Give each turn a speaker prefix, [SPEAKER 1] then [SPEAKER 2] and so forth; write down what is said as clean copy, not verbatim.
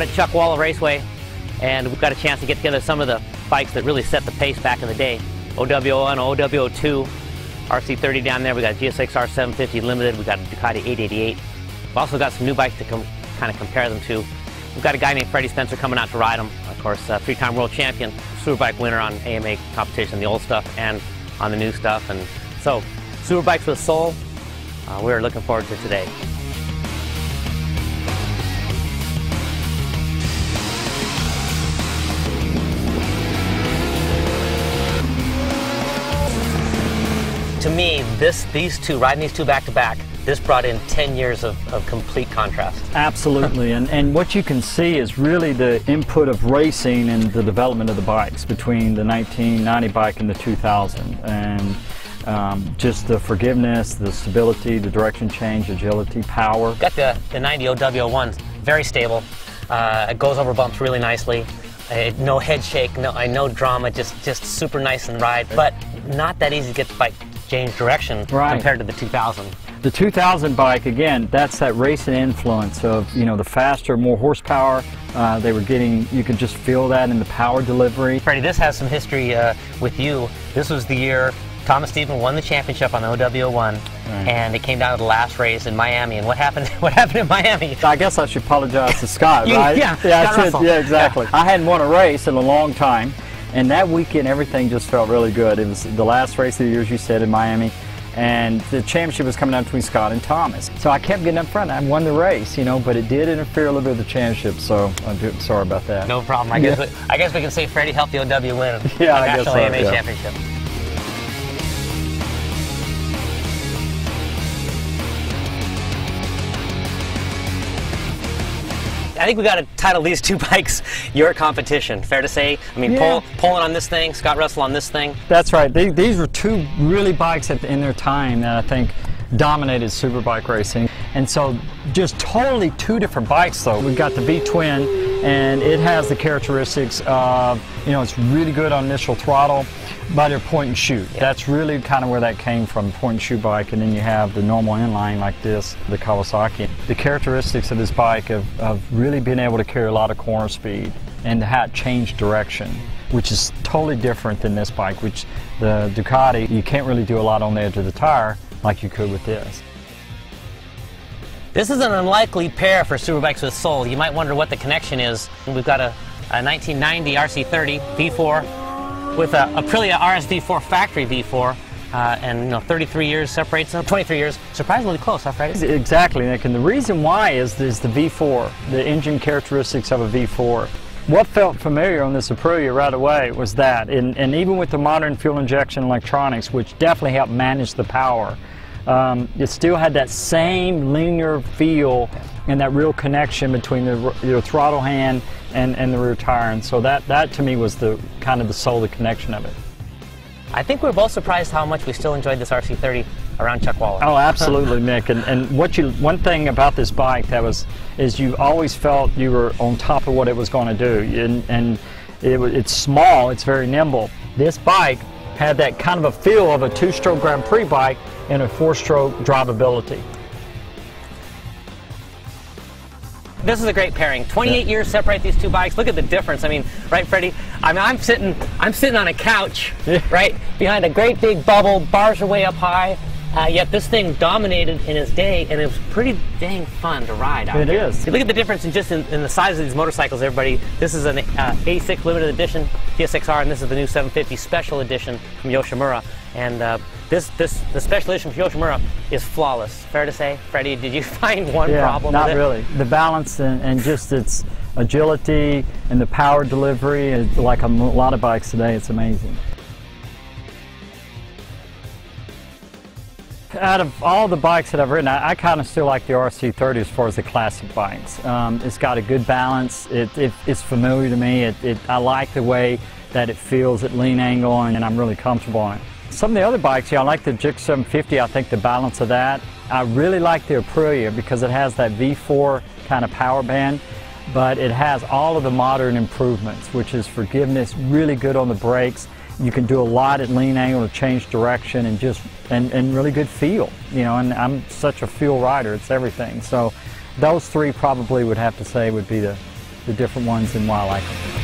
[SPEAKER 1] out at Chuckwalla Raceway, and we've got a chance to get together some of the bikes that really set the pace back in the day. OW01, OW02, RC30 down there. We got a GSXR 750 Limited. We got a Ducati 888. We've also got some new bikes to kind of compare them to. We've got a guy named Freddie Spencer coming out to ride them. Of course, three-time world champion, Superbike winner on AMA competition, the old stuff and on the new stuff. And so, Superbikes with Soul, we're looking forward to today. To me, riding these two back to back, this brought in 10 years of complete contrast.
[SPEAKER 2] Absolutely, and what you can see is really the input of racing and the development of the bikes between the 1990 bike and the 2000, and just the forgiveness, the stability, the direction change, agility, power.
[SPEAKER 1] Got the 90 OW01, very stable. It goes over bumps really nicely. No head shake, no drama, just super nice and ride, but not that easy to get the bike change direction compared to the 2000.
[SPEAKER 2] The 2000 bike, again, that's that racing influence of, you know, the faster, more horsepower. They were getting, you could just feel that in the power delivery.
[SPEAKER 1] Freddie, this has some history with you. This was the year Thomas Stephen won the championship on the OW01, and it came down to the last race in Miami. And what happened? What happened in Miami?
[SPEAKER 2] I guess I should apologize to Scott, right?
[SPEAKER 1] Yeah, Scott Russell.
[SPEAKER 2] Yeah, exactly. Yeah. I hadn't won a race in a long time, and that weekend everything just felt really good. It was the last race of the year, as you said, in Miami, and the championship was coming down between Scott and Thomas. So I kept getting up front. I won the race, you know, but it did interfere a little bit with the championship. So I'm sorry about that.
[SPEAKER 1] No problem. I guess we can say Freddie helped the OW win the National AMA Championship. I think we got to title these two bikes your competition. Fair to say? I mean, Poland on this thing, Scott Russell on this thing.
[SPEAKER 2] That's right. These were two really bikes in their time that I think dominated superbike racing. And so just totally two different bikes though. We've got the V-twin, and it has the characteristics of, you know, it's really good on initial throttle, but they're point and shoot. Yeah. That's really kind of where that came from, point and shoot bike. And then you have the normal inline like this, the Kawasaki. The characteristics of this bike of really being able to carry a lot of corner speed and how it changed direction, which is totally different than this bike, which the Ducati, you can't really do a lot on the edge of the tire like you could with this.
[SPEAKER 1] This is an unlikely pair for Superbikes with Soul. You might wonder what the connection is. We've got a 1990 RC30 V4 with a Aprilia RSV4 factory V4, and you know, 33 years separates them, 23 years. Surprisingly close, huh, Freddie?
[SPEAKER 2] Exactly, Nick, and the reason why is the V4, the engine characteristics of a V4. What felt familiar on this Aprilia right away was that, and even with the modern fuel injection electronics, which definitely helped manage the power, it still had that same linear feel and that real connection between your throttle hand and the rear tire. And so that to me was the kind of the soul, the connection of it.
[SPEAKER 1] I think we're both surprised how much we still enjoyed this RC30 around Chuckwalla.
[SPEAKER 2] Oh, absolutely, Nick. And one thing about this bike is you always felt you were on top of what it was going to do. And it's small, it's very nimble. This bike had that kind of a feel of a two-stroke Grand Prix bike and a four-stroke drivability.
[SPEAKER 1] This is a great pairing. 28 years separate these two bikes. Look at the difference. I mean, right, Freddie? I mean, I'm sitting on a couch, right, behind a great big bubble. Bars are way up high. Yet this thing dominated in its day, and it was pretty dang fun to ride out here.
[SPEAKER 2] It is.
[SPEAKER 1] You look at the difference in the size of these motorcycles, everybody. This is an A6 limited edition GSXR, and this is the new 750 special edition from Yoshimura. And the special edition from Yoshimura is flawless. Fair to say, Freddie? Did you find one problem with it?
[SPEAKER 2] Not really. The balance and just its agility and the power delivery, like a lot of bikes today, it's amazing. Out of all the bikes that I've ridden, I kind of still like the RC30 as far as the classic bikes. It's got a good balance. It's familiar to me. I like the way that it feels at lean angle, and I'm really comfortable on it. Some of the other bikes, I like the GX 750. I think the balance of that. I really like the Aprilia because it has that V4 kind of power band, but it has all of the modern improvements, which is forgiveness, really good on the brakes. You can do a lot at lean angle to change direction and really good feel, you know, and I'm such a feel rider, it's everything. So those three probably would have to say would be the the different ones and why I like them.